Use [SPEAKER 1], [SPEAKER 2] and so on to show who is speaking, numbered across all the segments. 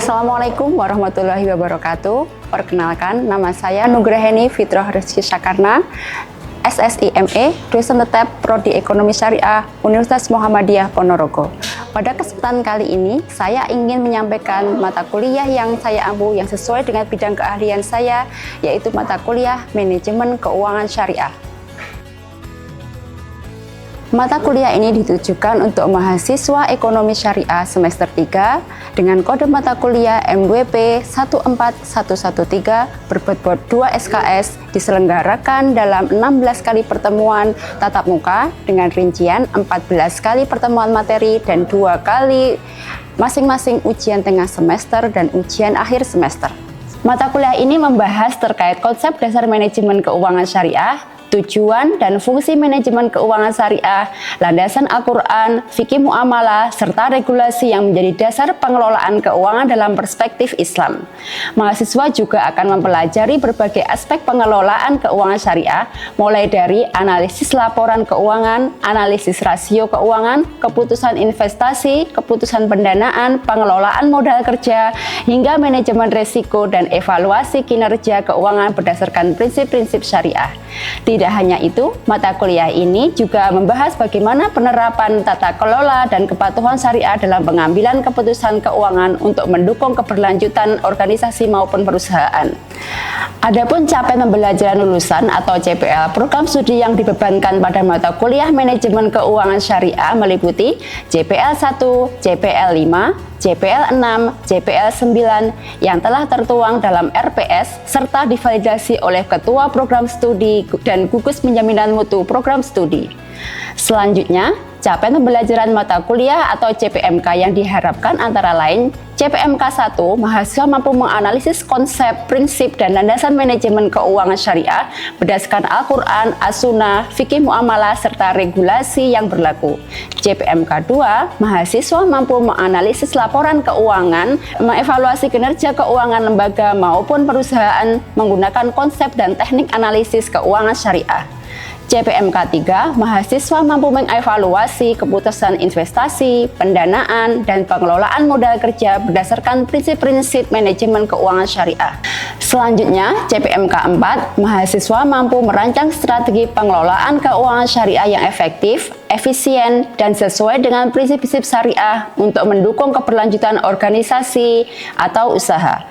[SPEAKER 1] Assalamualaikum warahmatullahi wabarakatuh. Perkenalkan, nama saya Nugraheni Fitroh Rizky Syakarna, SSIME, dosen tetap Prodi Ekonomi Syariah Universitas Muhammadiyah Ponorogo. Pada kesempatan kali ini, saya ingin menyampaikan mata kuliah yang saya ampu yang sesuai dengan bidang keahlian saya, yaitu mata kuliah Manajemen Keuangan Syariah. Mata kuliah ini ditujukan untuk mahasiswa ekonomi syariah semester 3 dengan kode mata kuliah MWP 14113 berbobot 2 SKS, diselenggarakan dalam 16 kali pertemuan tatap muka dengan rincian 14 kali pertemuan materi dan 2 kali masing-masing ujian tengah semester dan ujian akhir semester. Mata kuliah ini membahas terkait konsep dasar manajemen keuangan syariah, tujuan dan fungsi manajemen keuangan syariah, landasan Al-Quran, fikih muamalah, serta regulasi yang menjadi dasar pengelolaan keuangan dalam perspektif Islam. Mahasiswa juga akan mempelajari berbagai aspek pengelolaan keuangan syariah, mulai dari analisis laporan keuangan, analisis rasio keuangan, keputusan investasi, keputusan pendanaan, pengelolaan modal kerja, hingga manajemen risiko dan evaluasi kinerja keuangan berdasarkan prinsip-prinsip syariah. Tidak hanya itu, mata kuliah ini juga membahas bagaimana penerapan tata kelola dan kepatuhan syariah dalam pengambilan keputusan keuangan untuk mendukung keberlanjutan organisasi maupun perusahaan. Adapun capaian pembelajaran lulusan atau CPL, program studi yang dibebankan pada mata kuliah Manajemen Keuangan Syariah meliputi CPL 1, CPL 5, CPL 6, CPL 9 yang telah tertuang dalam RPS serta divalidasi oleh Ketua Program Studi dan Gugus Penjaminan Mutu Program Studi. Selanjutnya, capaian pembelajaran mata kuliah atau CPMK yang diharapkan antara lain CPMK 1, mahasiswa mampu menganalisis konsep, prinsip, dan landasan manajemen keuangan syariah berdasarkan Al-Quran, As-Sunnah, fikih muamalah, serta regulasi yang berlaku. CPMK 2, mahasiswa mampu menganalisis laporan keuangan, mengevaluasi kinerja keuangan lembaga maupun perusahaan menggunakan konsep dan teknik analisis keuangan syariah. CPMK 3, mahasiswa mampu mengevaluasi keputusan investasi, pendanaan, dan pengelolaan modal kerja berdasarkan prinsip-prinsip manajemen keuangan syariah. Selanjutnya, CPMK 4, mahasiswa mampu merancang strategi pengelolaan keuangan syariah yang efektif, efisien, dan sesuai dengan prinsip-prinsip syariah untuk mendukung keberlanjutan organisasi atau usaha.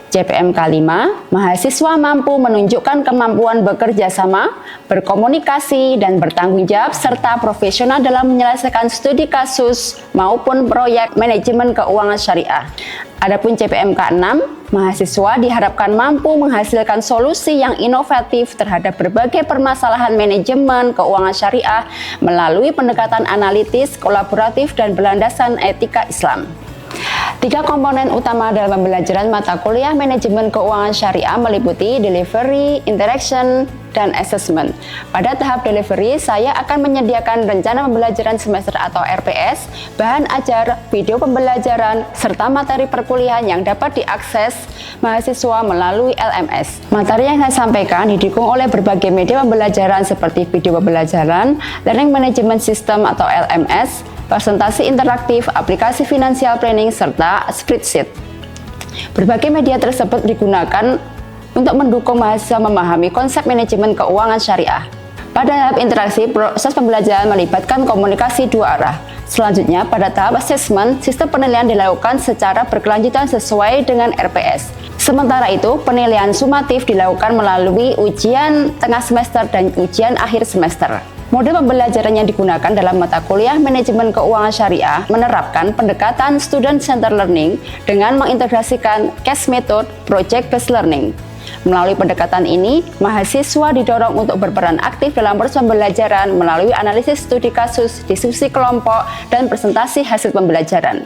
[SPEAKER 1] CPMK 5, mahasiswa mampu menunjukkan kemampuan bekerja sama, berkomunikasi, dan bertanggung jawab serta profesional dalam menyelesaikan studi kasus maupun proyek manajemen keuangan syariah. Adapun CPMK 6, mahasiswa diharapkan mampu menghasilkan solusi yang inovatif terhadap berbagai permasalahan manajemen keuangan syariah melalui pendekatan analitis, kolaboratif, dan berlandasan etika Islam. 3 komponen utama dalam pembelajaran mata kuliah Manajemen Keuangan Syariah meliputi delivery, interaction, dan assessment. Pada tahap delivery, saya akan menyediakan rencana pembelajaran semester atau RPS, bahan ajar, video pembelajaran, serta materi perkuliahan yang dapat diakses mahasiswa melalui LMS. Materi yang saya sampaikan didukung oleh berbagai media pembelajaran seperti video pembelajaran, Learning Management System atau LMS, presentasi interaktif, aplikasi financial planning, serta spreadsheet. Berbagai media tersebut digunakan untuk mendukung mahasiswa memahami konsep manajemen keuangan syariah. Pada tahap interaksi, proses pembelajaran melibatkan komunikasi 2 arah. Selanjutnya, pada tahap assessment, sistem penilaian dilakukan secara berkelanjutan sesuai dengan RPS. Sementara itu, penilaian sumatif dilakukan melalui ujian tengah semester dan ujian akhir semester. Model pembelajaran yang digunakan dalam mata kuliah Manajemen Keuangan Syariah menerapkan pendekatan Student-Centered Learning dengan mengintegrasikan CAS Method Project-Based Learning. Melalui pendekatan ini, mahasiswa didorong untuk berperan aktif dalam proses pembelajaran melalui analisis studi kasus, diskusi kelompok, dan presentasi hasil pembelajaran.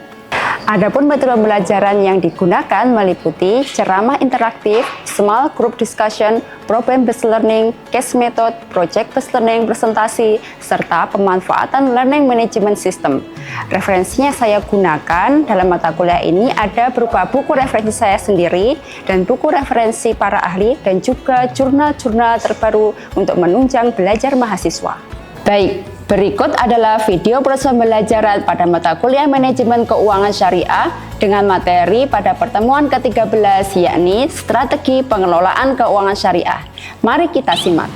[SPEAKER 1] Adapun metode pembelajaran yang digunakan meliputi ceramah interaktif, small group discussion, problem-based learning, case method, project-based learning, presentasi, serta pemanfaatan learning management system. Referensinya saya gunakan dalam mata kuliah ini ada berupa buku referensi saya sendiri dan buku referensi para ahli dan juga jurnal-jurnal terbaru untuk menunjang belajar mahasiswa. Baik, berikut adalah video proses pembelajaran pada mata kuliah Manajemen Keuangan Syariah dengan materi pada pertemuan ke-13 yakni Strategi Pengelolaan Keuangan Syariah. Mari kita simak.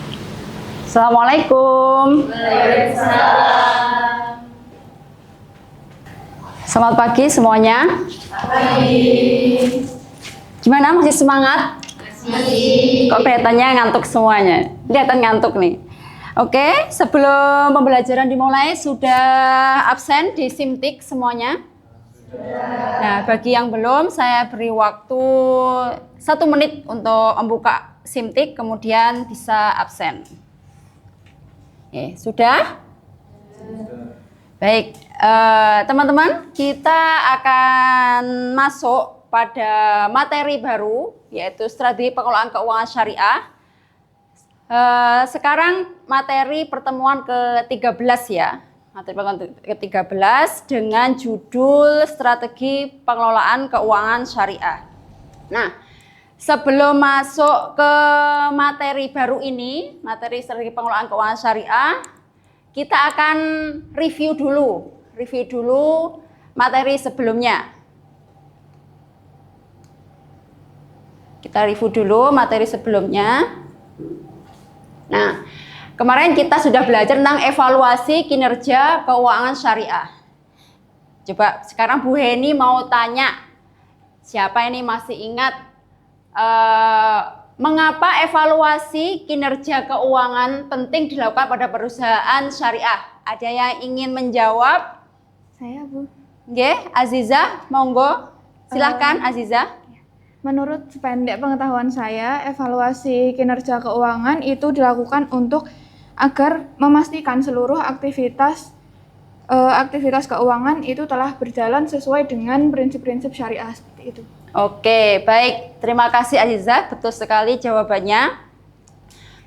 [SPEAKER 1] Assalamualaikum.
[SPEAKER 2] Waalaikumsalam.
[SPEAKER 1] Selamat pagi semuanya.
[SPEAKER 2] Pagi.
[SPEAKER 1] Gimana, masih semangat?
[SPEAKER 2] Masih.
[SPEAKER 1] Kok kelihatannya ngantuk semuanya? Kelihatan ngantuk nih. Oke, sebelum pembelajaran dimulai sudah absen di Simtik semuanya? Sudah. Nah, bagi yang belum saya beri waktu 1 menit untuk membuka Simtik, kemudian bisa absen. Oke, sudah? Baik, teman-teman, kita akan masuk pada materi baru, yaitu Strategi Pengelolaan Keuangan Syariah. Sekarang materi pertemuan ke-13 ya. Materi pertemuan ke-13 dengan judul Strategi Pengelolaan Keuangan Syariah. Nah, sebelum masuk ke materi baru ini, materi Strategi Pengelolaan Keuangan Syariah, kita akan review dulu materi sebelumnya. Kita review dulu materi sebelumnya. Nah, kemarin kita sudah belajar tentang evaluasi kinerja keuangan syariah. Coba sekarang Bu Heni mau tanya, siapa ini masih ingat mengapa evaluasi kinerja keuangan penting dilakukan pada perusahaan syariah? Ada yang ingin menjawab?
[SPEAKER 3] Saya, Bu.
[SPEAKER 1] Oke, Aziza, monggo. Silahkan, Aziza.
[SPEAKER 3] Menurut sependek pengetahuan saya, evaluasi kinerja keuangan itu dilakukan untuk agar memastikan seluruh aktivitas keuangan itu telah berjalan sesuai dengan prinsip-prinsip syariah seperti itu.
[SPEAKER 1] Oke, baik. Terima kasih Aziza, betul sekali jawabannya.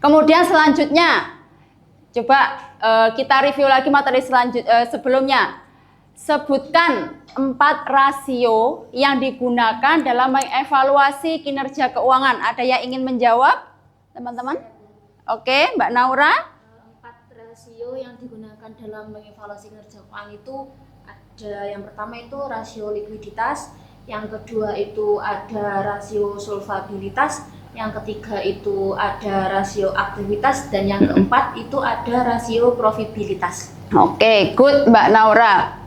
[SPEAKER 1] Kemudian selanjutnya, coba kita review lagi materi sebelumnya. Sebutkan 4 rasio yang digunakan dalam mengevaluasi kinerja keuangan. Ada yang ingin menjawab, teman-teman? Oke, Mbak Naura.
[SPEAKER 2] 4 rasio yang digunakan dalam mengevaluasi kinerja keuangan itu ada, yang pertama itu rasio likuiditas, yang kedua itu ada rasio solvabilitas, yang ketiga itu ada rasio aktivitas, dan yang keempat itu ada rasio profitabilitas.
[SPEAKER 1] Oke, good Mbak Naura.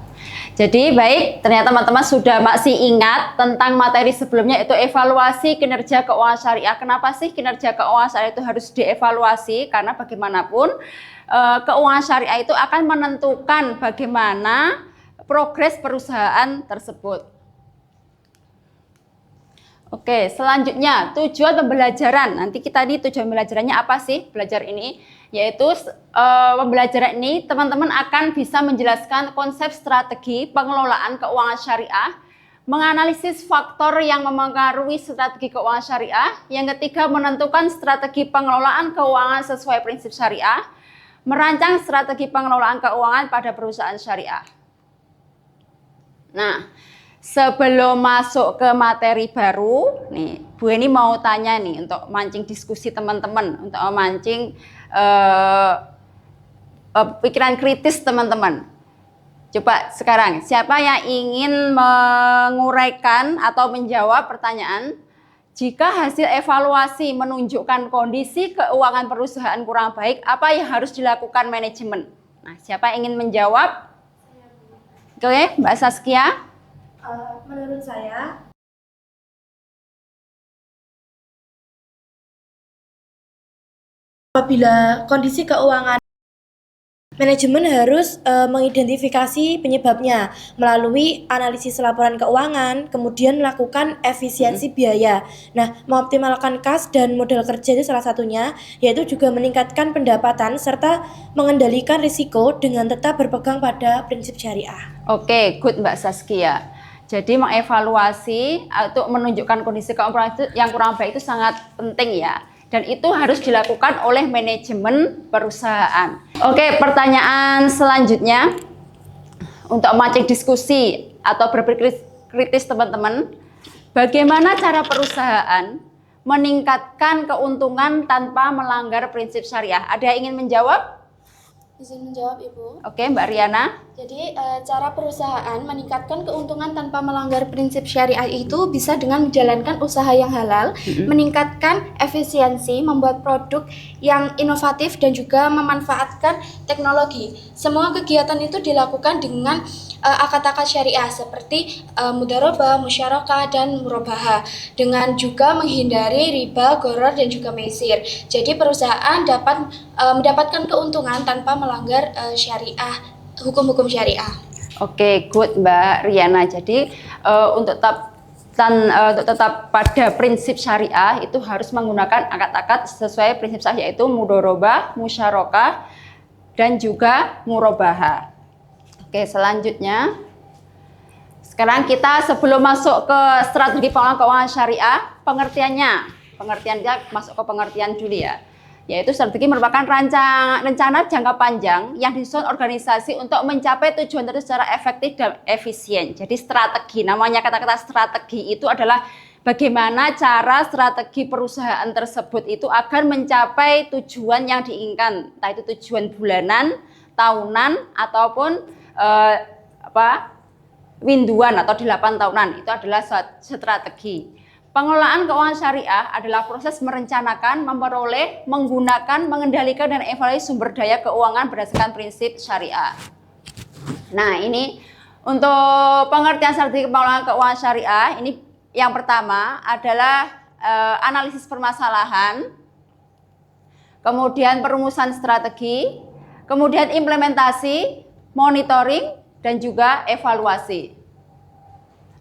[SPEAKER 1] Jadi baik, ternyata teman-teman sudah masih ingat tentang materi sebelumnya, itu evaluasi kinerja keuangan syariah. Kenapa sih kinerja keuangan syariah itu harus dievaluasi? Karena bagaimanapun keuangan syariah itu akan menentukan bagaimana progres perusahaan tersebut. Oke, selanjutnya tujuan pembelajaran. Nanti kita ini tujuan pembelajarannya apa sih belajar ini? Yaitu pembelajaran ini teman-teman akan bisa menjelaskan konsep strategi pengelolaan keuangan syariah, menganalisis faktor yang memengaruhi strategi keuangan syariah, yang ketiga menentukan strategi pengelolaan keuangan sesuai prinsip syariah, merancang strategi pengelolaan keuangan pada perusahaan syariah. Nah, sebelum masuk ke materi baru, nih Bu Eni mau tanya nih untuk mancing diskusi teman-teman, untuk memancing pikiran kritis teman-teman. Coba sekarang, siapa yang ingin menguraikan atau menjawab pertanyaan? Jika hasil evaluasi menunjukkan kondisi keuangan perusahaan kurang baik, apa yang harus dilakukan manajemen? Nah, siapa yang ingin menjawab? Oke, Mbak Saskia.
[SPEAKER 4] Menurut saya, apabila kondisi keuangan, manajemen harus mengidentifikasi penyebabnya melalui analisis laporan keuangan, kemudian melakukan efisiensi biaya. Nah, mengoptimalkan kas dan modal kerja itu salah satunya, yaitu juga meningkatkan pendapatan serta mengendalikan risiko dengan tetap berpegang pada prinsip syariah.
[SPEAKER 1] Oke, good Mbak Saskia. Jadi mengevaluasi untuk menunjukkan kondisi keuangan yang kurang baik itu sangat penting ya. Dan itu harus dilakukan oleh manajemen perusahaan. Oke, pertanyaan selanjutnya untuk memancing diskusi atau berpikir kritis teman-teman. Bagaimana cara perusahaan meningkatkan keuntungan tanpa melanggar prinsip syariah? Ada yang ingin menjawab?
[SPEAKER 5] Izin menjawab, Ibu.
[SPEAKER 1] Oke, Mbak Riana.
[SPEAKER 5] Jadi, cara perusahaan meningkatkan keuntungan tanpa melanggar prinsip syariah itu bisa dengan menjalankan usaha yang halal, meningkatkan efisiensi, membuat produk yang inovatif, dan juga memanfaatkan teknologi. Semua kegiatan itu dilakukan dengan akad-akad syariah seperti mudharabah, musyarakah, dan murabahah, dengan juga menghindari riba, gharar, dan juga maisir. Jadi perusahaan dapat mendapatkan keuntungan tanpa melanggar syariah, hukum-hukum syariah.
[SPEAKER 1] Oke, good Mbak Riana. Jadi untuk tetap pada prinsip syariah itu harus menggunakan akad-akad sesuai prinsip syariah, yaitu mudharabah, musyarakah, dan juga murabahah. Oke, selanjutnya sekarang kita sebelum masuk ke strategi pengelolaan keuangan syariah, pengertian kita masuk ke pengertian dulu ya. Yaitu strategi merupakan rencana jangka panjang yang disusun organisasi untuk mencapai tujuan tertentu secara efektif dan efisien. Jadi strategi, namanya kata-kata strategi itu adalah bagaimana cara strategi perusahaan tersebut itu agar mencapai tujuan yang diinginkan, entah itu tujuan bulanan, tahunan, ataupun winduan atau 8 tahunan. Itu adalah strategi. Pengelolaan keuangan syariah adalah proses merencanakan, memperoleh, menggunakan, mengendalikan, dan evaluasi sumber daya keuangan berdasarkan prinsip syariah. Nah, ini untuk pengertian strategi pengelolaan keuangan syariah, ini yang pertama adalah analisis permasalahan, kemudian perumusan strategi, kemudian implementasi, monitoring, dan juga evaluasi.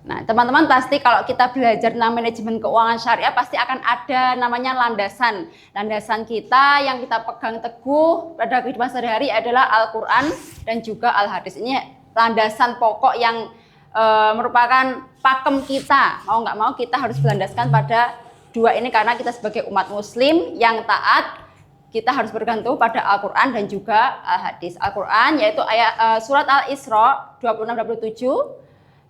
[SPEAKER 1] Nah, teman-teman pasti kalau kita belajar tentang manajemen keuangan syariah pasti akan ada namanya landasan. Landasan kita yang kita pegang teguh pada kehidupan sehari-hari adalah Al-Quran dan juga Al-Hadis. Ini landasan pokok yang merupakan pakem kita. Mau nggak mau kita harus berlandaskan pada dua ini karena kita sebagai umat muslim yang taat, kita harus bergantung pada Al-Quran dan juga Al-Hadis. Al-Quran yaitu surat Al-Isra 26-27,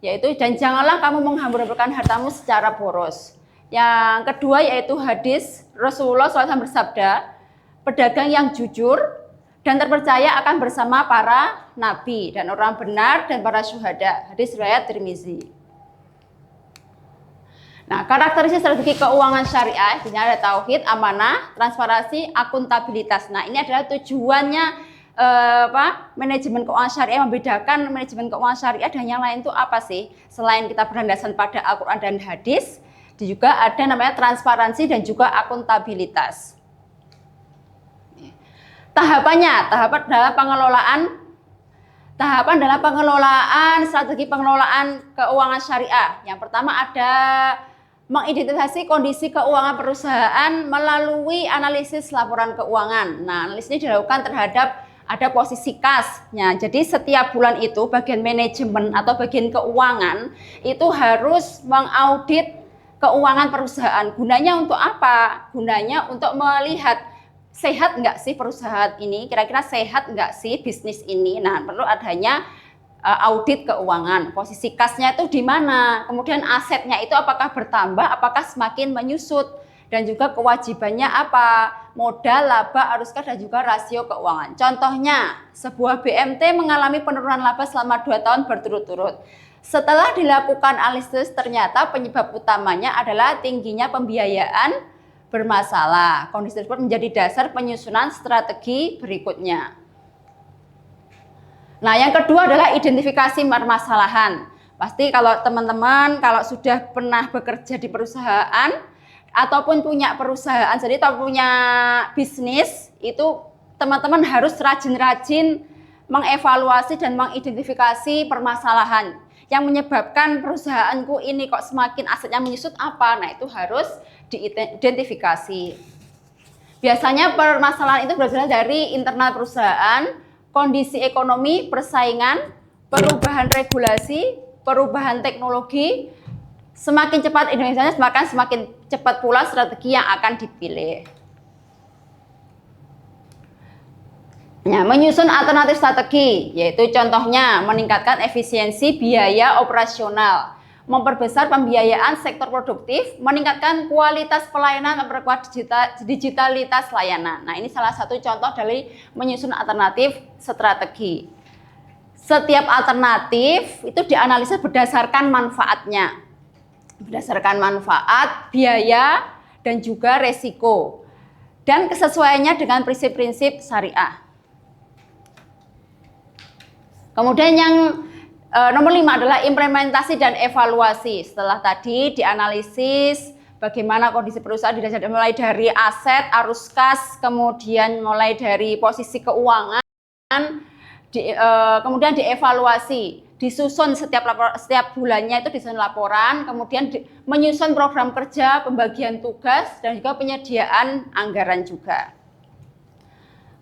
[SPEAKER 1] yaitu dan janganlah kamu menghambur-hamburkan hartamu secara boros. Yang kedua yaitu hadis Rasulullah SAW bersabda, pedagang yang jujur dan terpercaya akan bersama para nabi dan orang benar dan para syuhada. Hadis riwayat Tirmizi. Nah, karakteristik strategi keuangan syariah ini ada tauhid, amanah, transparansi, akuntabilitas. Nah, ini adalah tujuannya manajemen keuangan syariah. Membedakan manajemen keuangan syariah dan yang lain itu apa sih? Selain kita berlandasan pada Al-Quran dan hadis, juga ada namanya transparansi dan juga akuntabilitas. Tahapan dalam pengelolaan strategi pengelolaan keuangan syariah. Yang pertama ada mengidentifikasi kondisi keuangan perusahaan melalui analisis laporan keuangan. Nah, analisis ini dilakukan terhadap ada posisi kasnya. Jadi setiap bulan itu bagian manajemen atau bagian keuangan itu harus mengaudit keuangan perusahaan. Gunanya untuk apa? Gunanya untuk melihat sehat nggak sih perusahaan ini, kira-kira sehat nggak sih bisnis ini. Nah, perlu adanya audit keuangan, posisi kasnya itu di mana, kemudian asetnya itu apakah bertambah, apakah semakin menyusut, dan juga kewajibannya apa, modal, laba, arus kas, dan juga rasio keuangan. Contohnya, sebuah BMT mengalami penurunan laba selama 2 tahun berturut-turut. Setelah dilakukan analisis, ternyata penyebab utamanya adalah tingginya pembiayaan bermasalah. Kondisi tersebut menjadi dasar penyusunan strategi berikutnya. Nah, yang kedua adalah identifikasi permasalahan. Pasti kalau teman-teman kalau sudah pernah bekerja di perusahaan ataupun punya perusahaan sendiri atau punya bisnis, itu teman-teman harus rajin-rajin mengevaluasi dan mengidentifikasi permasalahan yang menyebabkan perusahaanku ini kok semakin asetnya menyusut apa. Nah, itu harus diidentifikasi. Biasanya permasalahan itu berasal dari internal perusahaan, kondisi ekonomi, persaingan, perubahan regulasi, perubahan teknologi. Semakin cepat Indonesia, semakin cepat pula strategi yang akan dipilih. Nah, menyusun alternatif strategi, yaitu contohnya meningkatkan efisiensi biaya operasional, memperbesar pembiayaan sektor produktif, meningkatkan kualitas pelayanan, memperkuat digitalitas layanan. Nah, ini salah satu contoh dari menyusun alternatif strategi. Setiap alternatif itu dianalisis berdasarkan manfaatnya. Berdasarkan manfaat, biaya, dan juga resiko. Dan kesesuaiannya dengan prinsip-prinsip syariah. Kemudian yang nomor 5 adalah implementasi dan evaluasi. Setelah tadi dianalisis bagaimana kondisi perusahaan didasarkan mulai dari aset, arus kas, kemudian mulai dari posisi keuangan, kemudian dievaluasi, disusun setiap bulannya itu disusun laporan, kemudian menyusun program kerja, pembagian tugas, dan juga penyediaan anggaran juga.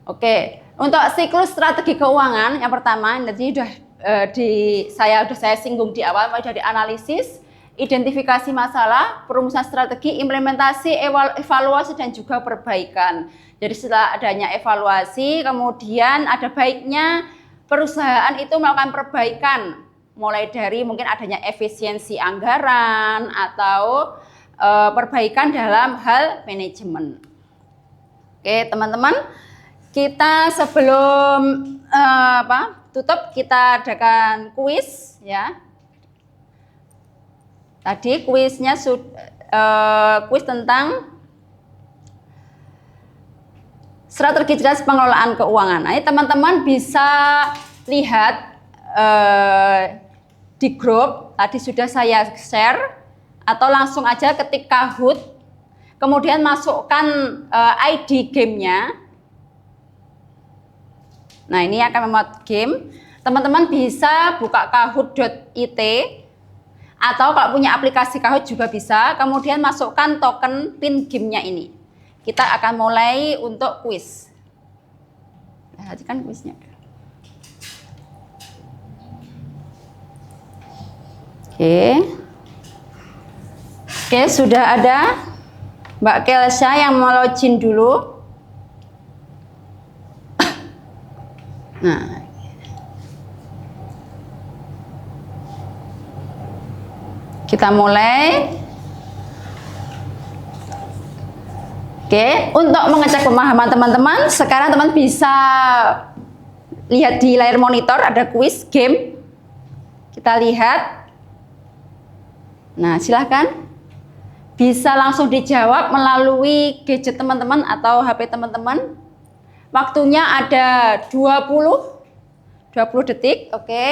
[SPEAKER 1] Oke, untuk siklus strategi keuangan yang pertama nanti saya singgung di awal, mulai dari analisis, identifikasi masalah, perumusan strategi, implementasi, evaluasi, dan juga perbaikan. Jadi setelah adanya evaluasi, kemudian ada baiknya perusahaan itu melakukan perbaikan, mulai dari mungkin adanya efisiensi anggaran atau perbaikan dalam hal manajemen. Oke, teman-teman, kita sebelum tutup kita adakan kuis ya. Tadi kuisnya kuis tentang strategi cerdas pengelolaan keuangan. Nah, ini teman-teman bisa lihat di grup tadi sudah saya share, atau langsung aja ketik Kahoot, kemudian masukkan ID gamenya. Nah, ini akan memuat game. Teman-teman bisa buka kahoot.it, atau kalau punya aplikasi Kahoot juga bisa. Kemudian masukkan token pin gamenya ini. Kita akan mulai untuk kuis. Perhatikan kuisnya. Oke, sudah ada Mbak Kelsya yang mau login dulu. Nah, kita mulai. Oke, untuk mengecek pemahaman teman-teman, sekarang teman bisa lihat di layar monitor ada kuis game. Kita lihat. Nah, silahkan bisa langsung dijawab melalui gadget teman-teman atau HP teman-teman. Waktunya ada 20 detik, oke.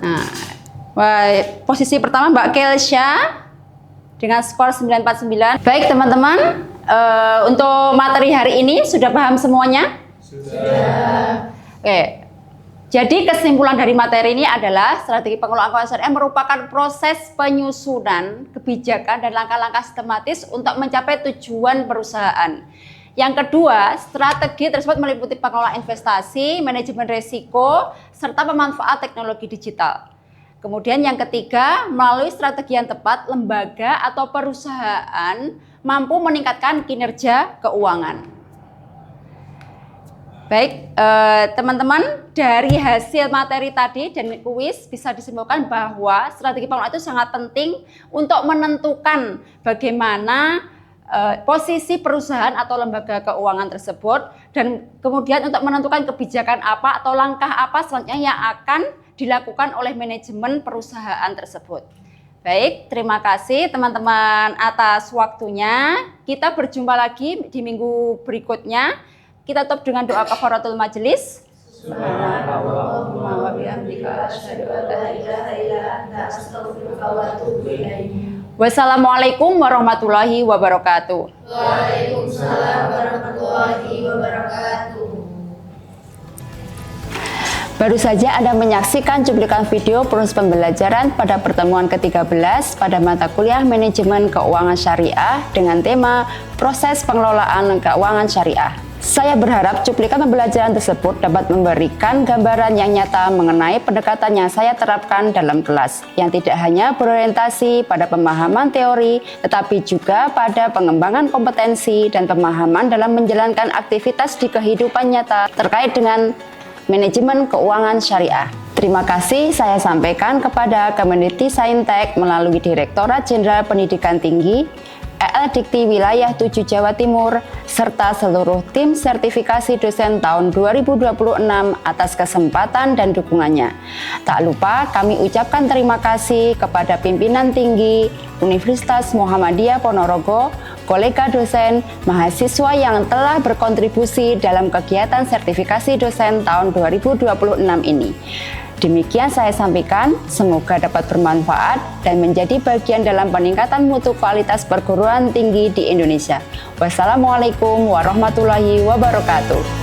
[SPEAKER 1] Nah, posisi pertama Mbak Kelsya dengan skor 949. Baik teman-teman, untuk materi hari ini sudah paham semuanya? Sudah. Oke. Jadi kesimpulan dari materi ini adalah strategi pengelolaan keuangan syariah merupakan proses penyusunan kebijakan dan langkah-langkah sistematis untuk mencapai tujuan perusahaan. Yang kedua, strategi tersebut meliputi pengelolaan investasi, manajemen risiko, serta pemanfaatan teknologi digital. Kemudian yang ketiga, melalui strategi yang tepat, lembaga atau perusahaan mampu meningkatkan kinerja keuangan. Baik, teman-teman, dari hasil materi tadi dan kuis bisa disimpulkan bahwa strategi pengelolaan itu sangat penting untuk menentukan bagaimana posisi perusahaan atau lembaga keuangan tersebut, dan kemudian untuk menentukan kebijakan apa atau langkah apa selanjutnya yang akan dilakukan oleh manajemen perusahaan tersebut. Baik, terima kasih teman-teman atas waktunya. Kita berjumpa lagi di minggu berikutnya. Kita tutup dengan doa kafaratul majelis. Subhanakallahumma wa bihamdika asyhadu an la ilaha illa anta astaghfiruka wa atubu ilaik. Wassalamualaikum warahmatullahi wabarakatuh.
[SPEAKER 4] Waalaikumsalam warahmatullahi wabarakatuh.
[SPEAKER 1] Baru saja Anda menyaksikan cuplikan video proses pembelajaran pada pertemuan ke-13 pada mata kuliah Manajemen Keuangan Syariah dengan tema Proses Pengelolaan Keuangan Syariah. Saya berharap cuplikan pembelajaran tersebut dapat memberikan gambaran yang nyata mengenai pendekatan yang saya terapkan dalam kelas, yang tidak hanya berorientasi pada pemahaman teori, tetapi juga pada pengembangan kompetensi dan pemahaman dalam menjalankan aktivitas di kehidupan nyata terkait dengan Manajemen Keuangan Syariah. Terima kasih saya sampaikan kepada Kemenristek Saintek melalui Direktorat Jenderal Pendidikan Tinggi, EL Dikti Wilayah 7 Jawa Timur, serta seluruh tim sertifikasi dosen tahun 2026 atas kesempatan dan dukungannya. Tak lupa kami ucapkan terima kasih kepada pimpinan tinggi Universitas Muhammadiyah Ponorogo, kolega dosen, mahasiswa yang telah berkontribusi dalam kegiatan sertifikasi dosen tahun 2026 ini. Demikian saya sampaikan, semoga dapat bermanfaat dan menjadi bagian dalam peningkatan mutu kualitas perguruan tinggi di Indonesia. Wassalamualaikum warahmatullahi wabarakatuh.